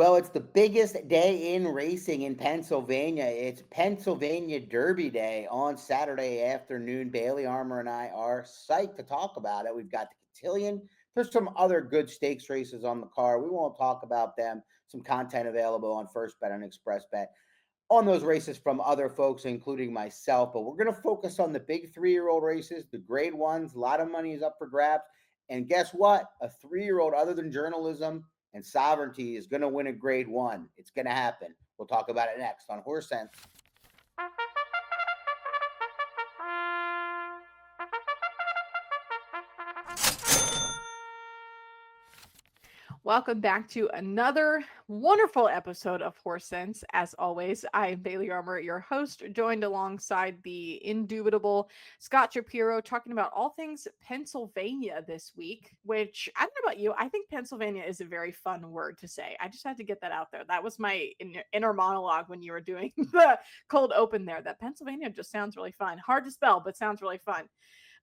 Well, it's the biggest day in racing in Pennsylvania. It's Pennsylvania Derby Day on Saturday afternoon. Bailey, Armour, and I are psyched to talk about it. We've got the Cotillion. There's some other good stakes races on the card. We won't talk about them. Some content available on FirstBet and Xpressbet on those races from other folks, including myself. But we're going to focus on the big 3-year-old races, the grade ones. A lot of money is up for grabs. And guess what? A 3-year-old, other than journalism and sovereignty, is going to win a grade 1. It's going to happen. We'll talk about it next on Horse Sense. Welcome back to another wonderful episode of Horse Sense. As always, I'm Bailey Armour, your host, joined alongside the indubitable Scott Shapiro, talking about all things Pennsylvania this week, which, I don't know about you, I think Pennsylvania is a very fun word to say. I just had to get that out there. That was my inner monologue when you were doing the cold open there, that Pennsylvania just sounds really fun. Hard to spell, but sounds really fun.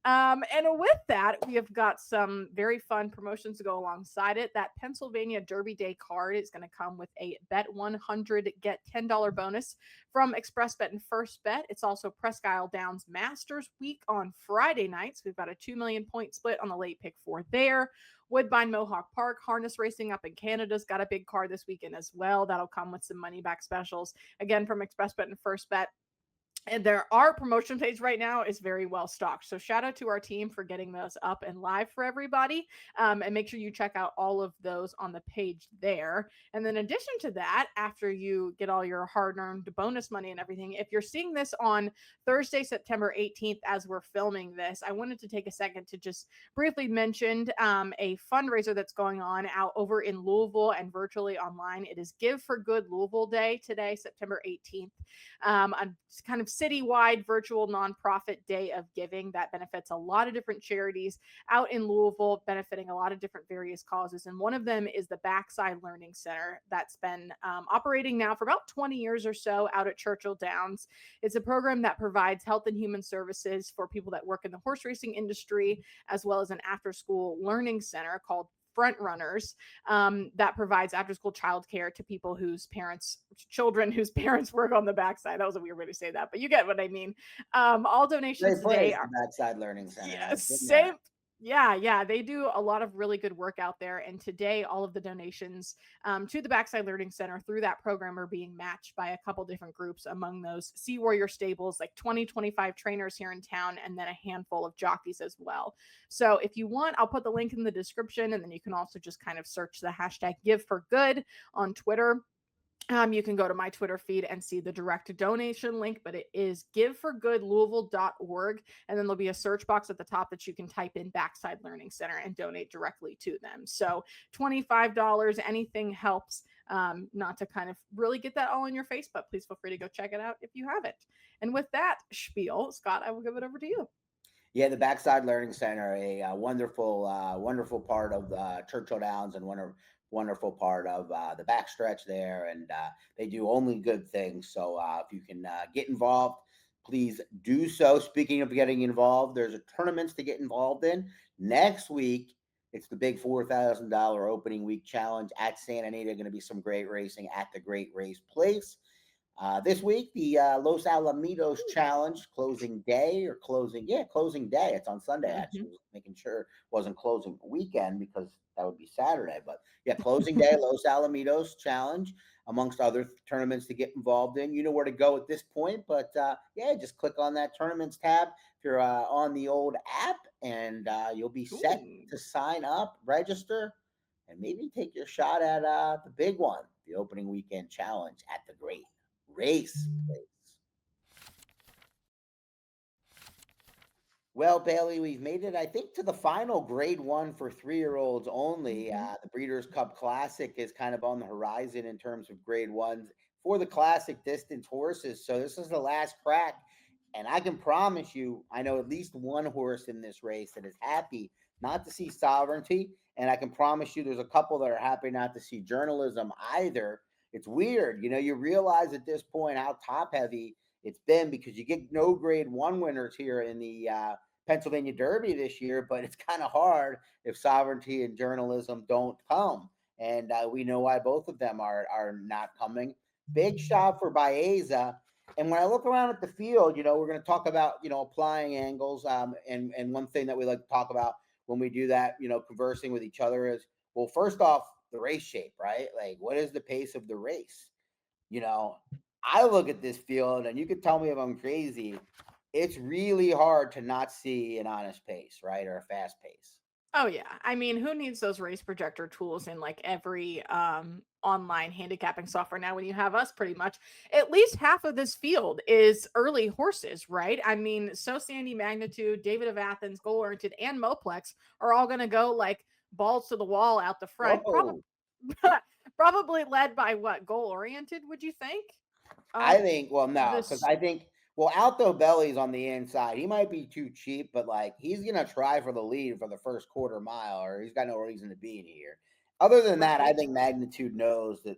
And with that, we have got some very fun promotions to go alongside it. That Pennsylvania Derby Day card is going to come with a bet 100, get $10 bonus from Xpressbet and FirstBet. It's also Presque Isle Downs Masters Week on Friday nights. We've got a 2 million point split on the late pick 4 there. Woodbine Mohawk Park harness racing up in Canada's got a big card this weekend as well. That'll come with some money back specials, again, from Xpressbet and FirstBet. And our promotion page right now is very well stocked. So shout out to our team for getting those up and live for everybody. And make sure you check out all of those on the page there. And then in addition to that, after you get all your hard-earned bonus money and everything, if you're seeing this on Thursday, September 18th, as we're filming this, I wanted to take a second to just briefly mention a fundraiser that's going on out over in Louisville and virtually online. It is Give for Good Louisville Day today, September 18th. A kind of citywide virtual nonprofit day of giving that benefits a lot of different charities out in Louisville, benefiting a lot of different various causes. And one of them is the Backside Learning Center that's been operating now for about 20 years or so out at Churchill Downs. It's a program that provides health and human services for people that work in the horse racing industry, as well as an after-school learning center called Front Runners that provides after-school childcare to people whose children whose parents work on the backside. That was a weird way to say that, but you get what I mean. All donations today are the Backside Learning Center. Yeah, same. Yeah, they do a lot of really good work out there. And today, all of the donations to the Backside Learning Center through that program are being matched by a couple different groups. Among those, Sea Warrior Stables, like 25 trainers here in town, and then a handful of jockeys as well. So if you want, I'll put the link in the description, and then you can also just kind of search the hashtag Give for Good on Twitter. You can go to my Twitter feed and see the direct donation link, but it is giveforgoodlouisville.org. And then there'll be a search box at the top that you can type in Backside Learning Center and donate directly to them. So $25, anything helps, not to kind of really get that all in your face, but please feel free to go check it out if you haven't. And with that spiel, Scott, I will give it over to you. Yeah, the Backside Learning Center, a wonderful part of Churchill Downs, and wonderful part of the backstretch there, and they do only good things. So if you can get involved, please do so. Speaking of getting involved, there's a tournaments to get involved in next week. It's the big $4,000 opening week challenge at Santa Anita. Going to be some great racing at the Great Race Place. This week, the Los Alamitos Challenge, closing day. It's on Sunday, actually. Making sure it wasn't closing weekend, because that would be Saturday. But yeah, closing day, Los Alamitos Challenge, amongst other tournaments to get involved in. You know where to go at this point, but just click on that tournaments tab if you're on the old app, and you'll be set to sign up, register, and maybe take your shot at the big one, the opening weekend challenge at the Great Race Place. Well, Bailey, we've made it, I think, to the final grade 1 for 3-year-olds only. The Breeders' Cup Classic is kind of on the horizon in terms of grade 1s for the classic distance horses. So this is the last crack. And I can promise you, I know at least one horse in this race that is happy not to see Sovereignty. And I can promise you there's a couple that are happy not to see Journalism either. It's weird. You realize at this point how top heavy it's been, because you get no grade 1 winners here in the Pennsylvania Derby this year, but it's kind of hard if Sovereignty and Journalism don't come. and we know why both of them are not coming. Big shot for Baeza. And when I look around at the field, we're going to talk about applying angles. And one thing that we like to talk about when we do that, conversing with each other is, well, first off, the race shape, right? Like, what is the pace of the race? You know, I look at this field, and you could tell me if I'm crazy. It's really hard to not see an honest pace, right, or a fast pace. Oh yeah. I mean, who needs those race projector tools in like every online handicapping software now when you have us pretty much? At least half of this field is early horses, right? I mean, So Sandy, Magnitude, David of Athens, Goal Oriented, and Moplex are all going to go like balls to the wall out the front. Probably Whoa. probably led by what? Goal Oriented, would you think? I Of think, well, no, because this I think, well, Alto Belly's on the inside. He might be too cheap, but like he's gonna try for the lead for the first quarter mile, or he's got no reason to be in here. Other than that, I right. think Magnitude knows that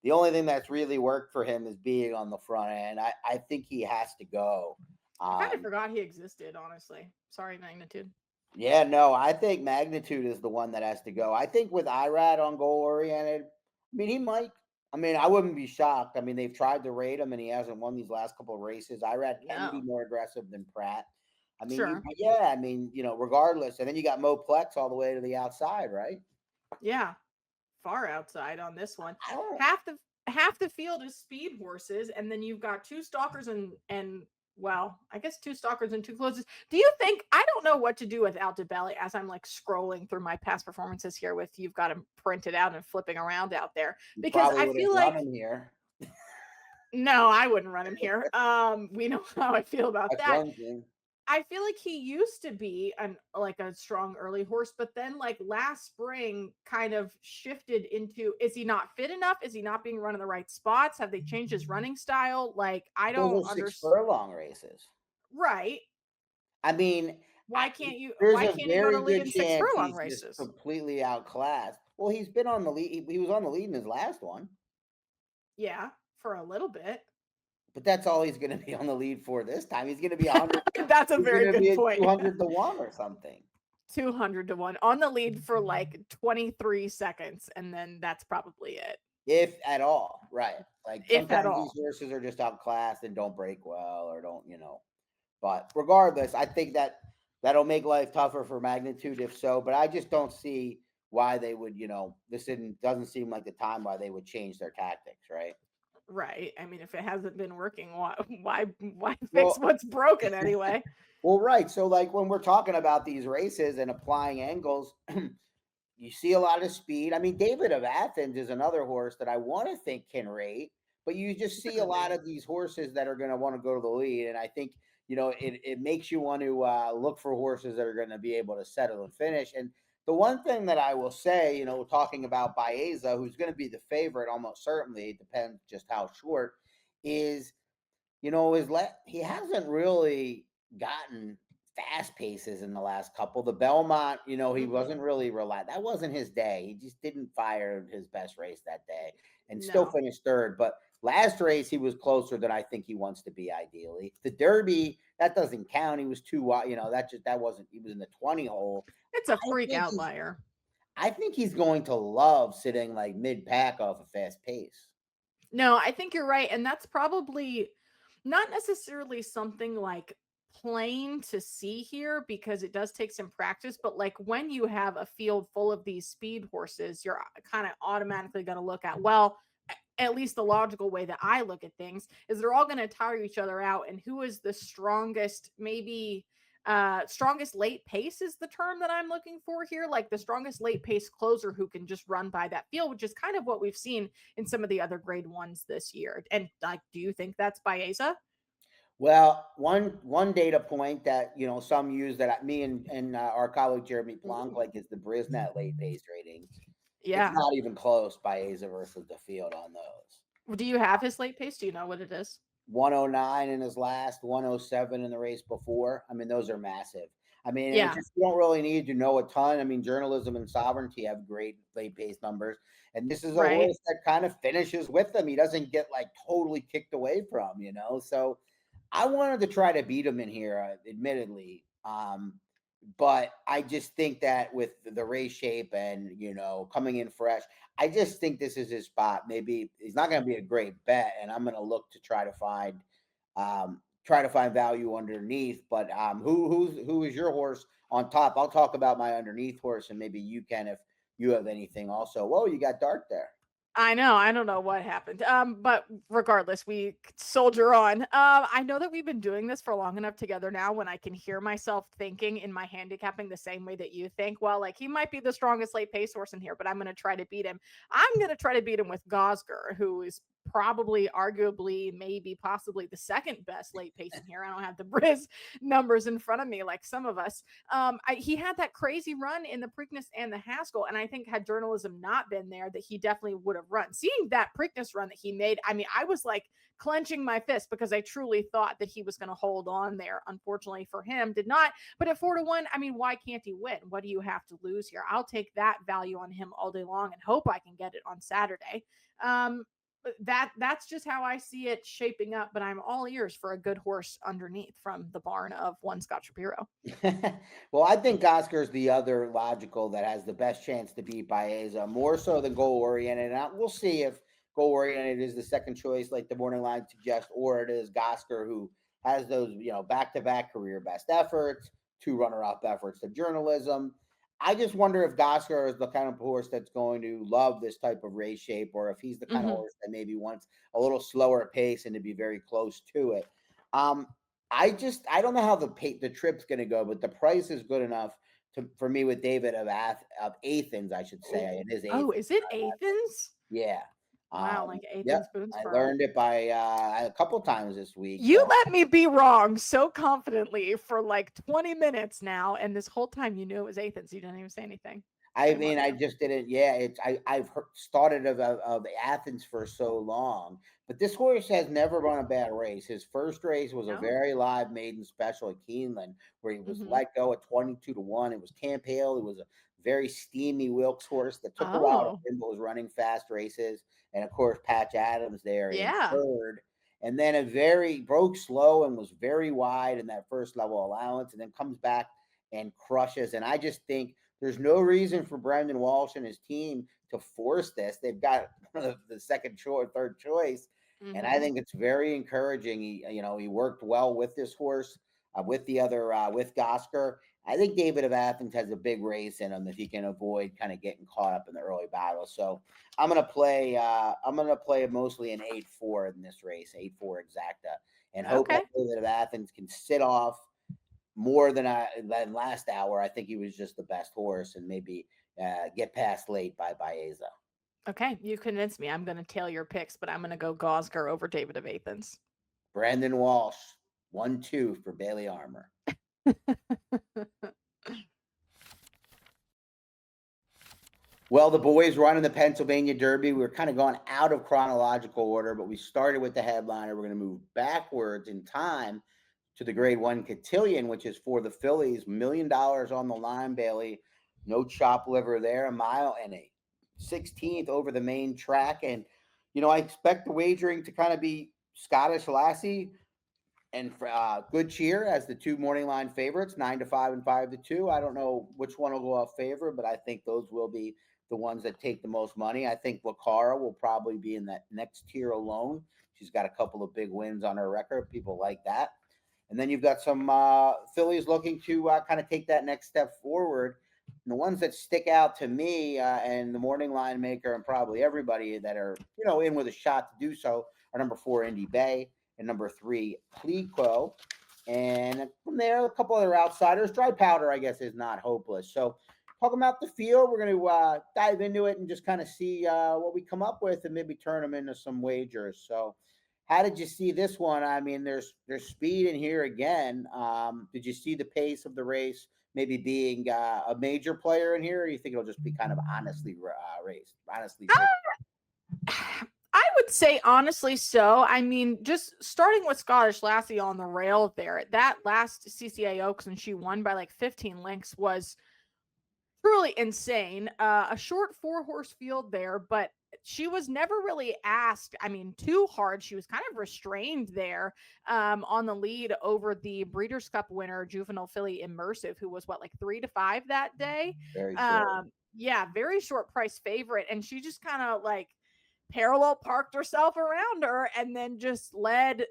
the only thing that's really worked for him is being on the front end. I think he has to go. I kind of Um, forgot he existed, honestly. Sorry, Magnitude. yeah, no, I think Magnitude is the one that has to go. I think with Irad on goal oriented, I mean, he might. I mean, I wouldn't be shocked. I mean, they've tried to rate him, and he hasn't won these last couple of races. Irad can be No. more aggressive than Pratt. I mean, Sure. yeah, I mean, regardless. And then you got Mo Plex all the way to the outside, right? Yeah. Far outside on this one. I don't. Half the field is speed horses, and then you've got two stalkers and well, I guess two stalkers and two closes. Do you think I don't know what to do with Altobelli as I'm like scrolling through my past performances here with you've got them printed out and flipping around out there You because probably I wouldn't feel run like him here. no, I wouldn't run him here. We know how I feel about That's that. one thing. I feel like he used to be like a strong early horse, but then like last spring kind of shifted into is he not fit enough? Is he not being run in the right spots? Have they changed his running style? Like I But those don't are six understand. furlong races. Right. I mean, Why can't you there's why a can't he run a very lead good in six chance furlong he's just races? completely outclassed. Well, he's been on the lead. He was on the lead in his last one, Yeah, for a little bit. but that's all he's going to be on the lead for this time. He's going to be 100. That's a He's very going to good be at point. 200 to 1 or something, 200 to 1 on the lead for like 23 seconds and then that's probably it. if at all. Right. Like If at sometimes these all. horses are just outclassed and don't break well or don't. But regardless, I think that'll make life tougher for Magnitude if so. But I just don't see why they would. Doesn't seem like the time why they would change their tactics, right? Right. I mean, if it hasn't been working, why fix Well, what's broken anyway? well, right. So, like when we're talking about these races and applying angles, you see a lot of speed. I mean, David of Athens is another horse that I want to think can rate, but you just It's a see a good lot name. of these horses that are going to want to go to the lead, and I think it makes you want to look for horses that are going to be able to settle and finish. And the one thing that I will say, talking about Baeza, who's going to be the favorite almost certainly, it depends just how short, is he hasn't really gotten fast paces in the last couple. The Belmont, he Mm-mm. wasn't really relied. That wasn't his day. He just didn't fire his best race that day and still No. finished third. But last race, he was closer than I think he wants to be ideally. The Derby, that doesn't count. He was too wide. That wasn't, he was in the 20 hole. It's I a freak think he's, outlier. I think he's going to love sitting like mid pack off a fast pace. No, I think you're right. And that's probably not necessarily something like plain to see here because it does take some practice. But like when you have a field full of these speed horses, you're kind of automatically going to look at, well, at least the logical way that I look at things is they're all going to tire each other out. And who is the strongest, maybe strongest late pace is the term that I'm looking for here, like the strongest late pace closer who can just run by that field, which is kind of what we've seen in some of the other grade ones this year. And like, do you think that's Baeza? Well, one data point that some use that me and our colleague Jeremy Plonk Ooh. like is the Brisnet late base rating. It's Yeah. not even close by Aza versus the field on those. Do you have his late pace? Do you know what it is? 109 in his last, 107 in the race before. I mean, those are massive. I mean, and it Yeah. just you don't really need to know a ton. I mean, journalism and sovereignty have great late pace numbers, and this is a Right. horse that kind of finishes with them. He doesn't get like totally kicked away from. So I wanted to try to beat him in here, admittedly. but I just think that with the race shape and coming in fresh, I just think this is his spot. Maybe he's not going to be a great bet, and I'm going to look to try to find value underneath. But who is your horse on top? I'll talk about my underneath horse, and maybe you can if you have anything also. Whoa, you got dark there. I know. I don't know what happened. But regardless, we soldier on. I know that we've been doing this for long enough together now when I can hear myself thinking in my handicapping the same way that you think. Well, like he might be the strongest late pace horse in here, but I'm going to try to beat him. I'm going to try to beat him with Gosger, who is probably, arguably, maybe, possibly the second best late pace in here. I don't have the Briz numbers in front of me like some of us. He had that crazy run in the Preakness and the Haskell, and I think had journalism not been there, that he definitely would have run. Seeing that Preakness run that he made, I mean, I was like clenching my fist because I truly thought that he was going to hold on there. Unfortunately for him, did not. But at 4-1, I mean, why can't he win? What do you have to lose here? I'll take that value on him all day long and hope I can get it on Saturday. That's just how I see it shaping up, but I'm all ears for a good horse underneath from the barn of one Scott Shapiro. Well, I think Oscar is the other logical that has the best chance to beat Baeza, more so than goal oriented. We'll see if goal oriented is the second choice, like the morning line suggests, or it is Gosker who has those, back to back career best efforts, two runner up efforts to journalism. I just wonder if Gosker is the kind of horse that's going to love this type of race shape, or if he's the kind of Mm-hmm. horse that maybe wants a little slower pace and to be very close to it. Um, I don't know how the trip's going to go, but the price is good enough for me with David of Athens, I should say. It is Oh, Athens. is it Athens? Yeah. Wow, like Yep. Athens I Boonesboro. learned it by a couple times this week. You let me be wrong so confidently for like 20 minutes now, and this whole time you knew it was Athens. You didn't even say anything. I Shame on mean, I you. just didn't. Yeah, I've started of Athens for so long, but this horse has never run a bad race. His first race was a No. very live maiden special at Keeneland, where he was Mm-hmm. let go at 22-1. It was Camp Hale. It was a very steamy Wilkes horse that took a while to Oh, win, but was running fast races, and of course Patch Adams there in yeah. third. And then a very broke slow and was very wide in that first level allowance, and then comes back and crushes. And I just think there's no reason for Brendan Walsh and his team to force this. They've got the second choice, third choice, and I Mm-hmm. think it's very encouraging. He worked well with this horse, with the other with Gosker. I think David of Athens has a big race in him if he can avoid kind of getting caught up in the early battle. So I'm gonna play. I'm gonna play mostly an 8-4 in this race, 8-4 exacta, and hope that Okay. David of Athens can sit off more than last hour. I think he was just the best horse, and maybe get past late by Baeza. Okay. You convinced me. I'm going to tail your picks, but I'm going to go Gosger over David of Athens. Brandon Walsh, 1-2 for Bailey Armour. Well, the boys running the Pennsylvania Derby. We're kind of going out of chronological order, but we started with the headliner. We're going to move backwards in time to the Grade One Cotillion, which is for the fillies. $1 million on the line, Bailey. No chop liver there. A mile and a 16th over the main track. And, I expect the wagering to kind of be Scottish Lassie and Good Cheer as the two morning line favorites, 9-5 and 5-2. I don't know which one will go off favor, but I think those will be the ones that take the most money. I think Wakara will probably be in that next tier alone. She's got a couple of big wins on her record. People like that. And then you've got some fillies looking to kind of take that next step forward. And the ones that stick out to me and the morning line maker and probably everybody that are, in with a shot to do so are number 4, Indy Bay, and number 3, Plico. And from there, a couple other outsiders. Dry Powder, I guess, is not hopeless. So talking about the field, we're going to dive into it and just kind of see what we come up with and maybe turn them into some wagers. So how did you see this one? I mean, there's speed in here again. Did you see the pace of the race maybe being a major player in here, or do you think it'll just be kind of honestly raced, honestly driven? I would say honestly so. I mean, just starting with Scottish Lassie on the rail there, that last CCA Oaks and she won by like 15 lengths was truly insane. A short 4-horse field there, but she was never really asked, I mean, too hard. She was kind of restrained there on the lead over the Breeders' Cup winner, juvenile filly Immersive, who was what, like 3-5 that day. Very short. Yeah, very short price favorite. And she just kind of like parallel parked herself around her and then just led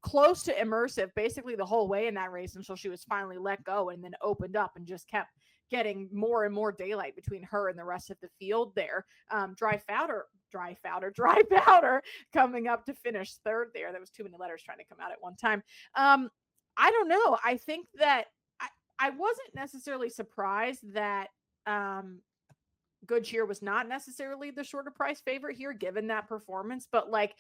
close to Immersive basically the whole way in that race until she was finally let go and then opened up and just kept getting more and more daylight between her and the rest of the field there. Dry powder coming up to finish third there. That was too many letters trying to come out at one time. I don't know. I think that I wasn't necessarily surprised that Good Cheer was not necessarily the shorter price favorite here, given that performance, but like,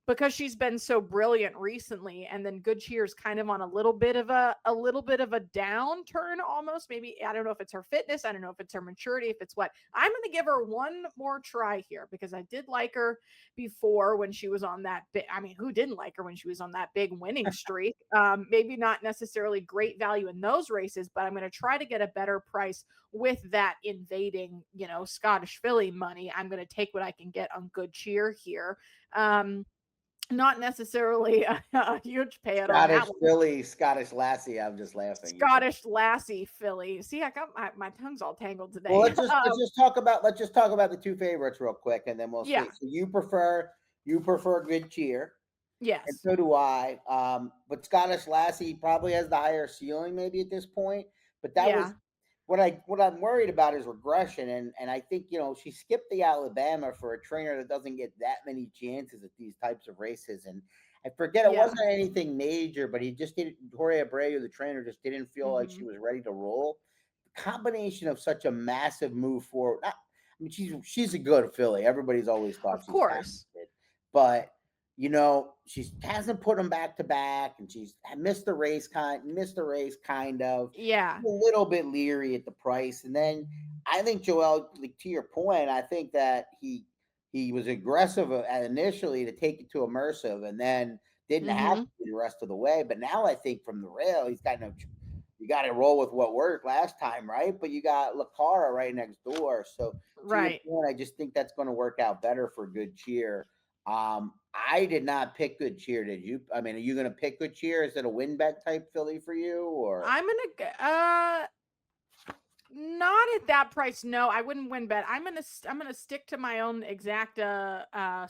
because she's been so brilliant recently, and then Good Cheer's kind of on a little bit of a downturn almost. Maybe, I don't know if it's her fitness, I don't know if it's her maturity, if it's what. I'm going to give her one more try here because I did like her before when she was on that big. I mean, who didn't like her when she was on that big winning streak? Maybe not necessarily great value in those races, but I'm going to try to get a better price with that invading, Scottish filly money. I'm going to take what I can get on Good Cheer here. Not necessarily a huge payout on Scottish that one. filly, Scottish lassie. I'm just laughing. Scottish lassie filly. See, I got my tongue's all tangled today. Well, let's just talk about the two favorites real quick, and then we'll Yeah. see. So you prefer Good Cheer, and Yes. so do I. But Scottish lassie probably has the higher ceiling, maybe at this point. But that Yeah. was what I'm worried about is regression, and I think she skipped the Alabama for a trainer that doesn't get that many chances at these types of races, and I forget it Yeah. wasn't anything major, but he just didn't. Jorge Abreu, the trainer, just didn't feel like she Mhm. was ready to roll. The combination of such a massive move forward. I mean, she's a good filly. Everybody's always thought Of she's course. talented, but she hasn't put them back to back, and she's missed the race kind of Yeah. a little bit leery at the price. And then I think Joel, like, to your point, I think that he was aggressive initially to take it to Immersive, and then didn't have to Mhm. be the rest of the way. But now I think from the rail, he's got no. You got to roll with what worked last time, right? But you got Lacara right next door. So to your Right. point, I just think that's going to work out better for Good Cheer. I did not pick Good Cheer. Did you? I mean, are you going to pick Good Cheer? Is it a win bet type filly for you, or? I'm gonna not at that price. No, I wouldn't win bet. I'm gonna stick to my own exact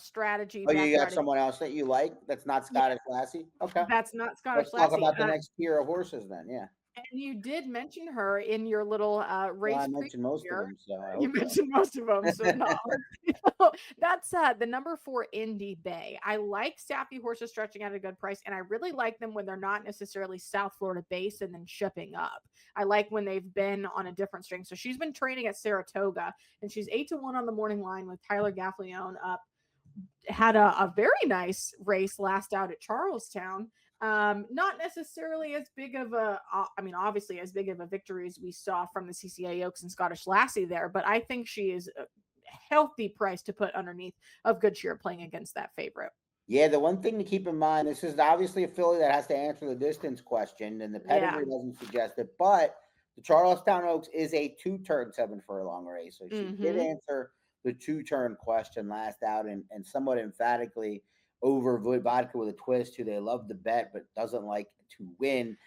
strategy Oh, you got backyard. someone else that you like that's not Yeah, Scottish Lassie? Okay. that's not Scottish Let's talk lassie. about the next tier of horses then. Yeah. And you did mention her in your little Well, race I preview mentioned most of here. them, so I You hope so. mentioned most of them, so no. That's the number 4 Indy Bay. I like sappy horses stretching at a good price, and I really like them when they're not necessarily South Florida based and then shipping up. I like when they've been on a different string. So she's been training at Saratoga, and she's 8-1 on the morning line with Tyler Gaffleone up. Had a very nice race last out at Charlestown. Not necessarily as big of I mean, obviously as big of a victory as we saw from the CCA Oaks and Scottish Lassie there, but I think she is a healthy price to put underneath of Good Cheer playing against that favorite. Yeah, the one thing to keep in mind, this is obviously a filly that has to answer the distance question, and the Yeah. pedigree doesn't suggest it. But the Charlestown Oaks is a 2-turn 7 furlong race, so she did Mm-hmm. answer the 2-turn question last out, and somewhat emphatically over Vodka with a Twist, who they love to bet but doesn't like to win.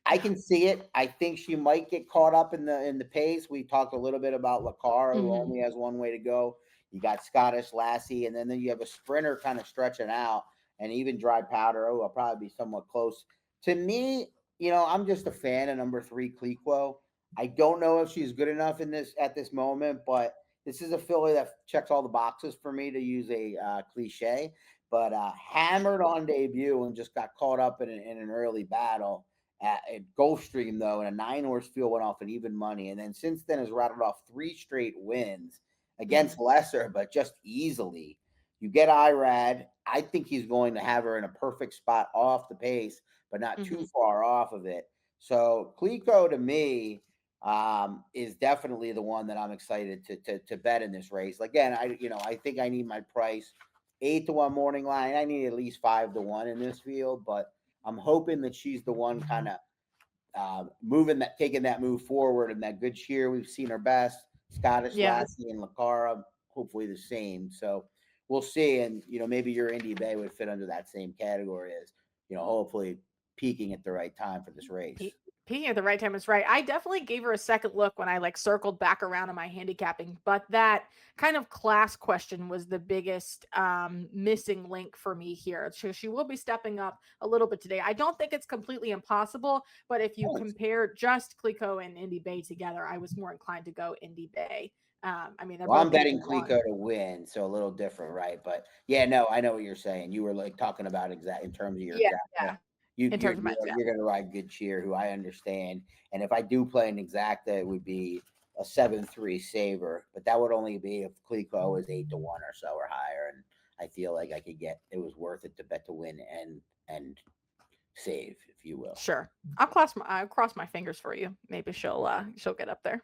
I can see it. I think she might get caught up in the pace. We talked a little bit about Lacara, who Mm-hmm. only has one way to go. You got Scottish Lassie, and then you have a sprinter kind of stretching out, and even Dry Powder. Oh, will probably be somewhat close. To me, I'm just a fan of number 3, Cliquot. I don't know if she's good enough at this moment, but this is a filly that checks all the boxes for me, to use a cliche. But hammered on debut and just got caught up in an early battle at Gulfstream, though, and a 9-horse field went off at even money, and then since then has rattled off 3 straight wins against lesser, but just easily. You get Irad. I think he's going to have her in a perfect spot off the pace, but not Mm-hmm. too far off of it. So Clico, to me, is definitely the one that I'm excited to bet in this race. Again, I think I need my price 8-1 morning line. I need at least 5-1 in this field, but I'm hoping that she's the one kind of taking that move forward, and that Good Cheer. We've seen her best. Scottish Yeah. Lassie and Lacara, hopefully the same. So we'll see. And maybe your Indy Bay would fit under that same category as hopefully peaking at the right time for this race. Peaking at the right time is right. I definitely gave her a second look when I circled back around on my handicapping, but that kind of class question was the biggest missing link for me here. So she will be stepping up a little bit today. I don't think it's completely impossible, but if you compare just Clico and Indy Bay together, I was more inclined to go Indy Bay. I mean, they're Well, both I'm betting 8-1. Clico to win, so a little different, right? But yeah, no, I know what you're saying. You were talking about in terms of your Yeah, exact. yeah. In terms of my You're going to ride Good Cheer, who I understand. And if I do play an exacta, it would be a 7-3 saver, but that would only be if Clico is 8-1 or so or higher. And I feel like I could get it was worth it to bet to win and save, if you will. Sure. I'll cross my fingers for you. Maybe she'll get up there.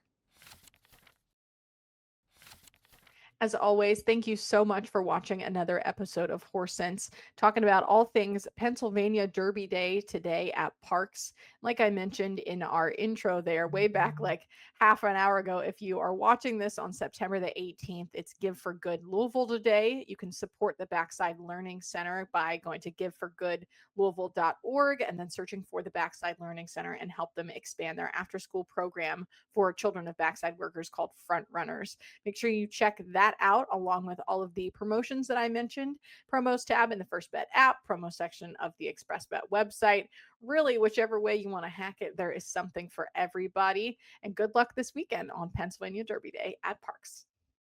As always, thank you so much for watching another episode of Horse Sense, talking about all things Pennsylvania Derby Day today at Parx. Like I mentioned in our intro there, way back like half an hour ago, if you are watching this on September the 18th, it's Give for Good Louisville today. You can support the Backside Learning Center by going to giveforgoodlouisville.org and then searching for the Backside Learning Center and help them expand their after-school program for children of backside workers called Front Runners. Make sure you check that out along with all of the promotions that I mentioned. Promos tab in the First Bet app, promo section of the Xpressbet website. Really, whichever way you want to hack it, there is something for everybody. And good luck this weekend on Pennsylvania Derby Day at Parx.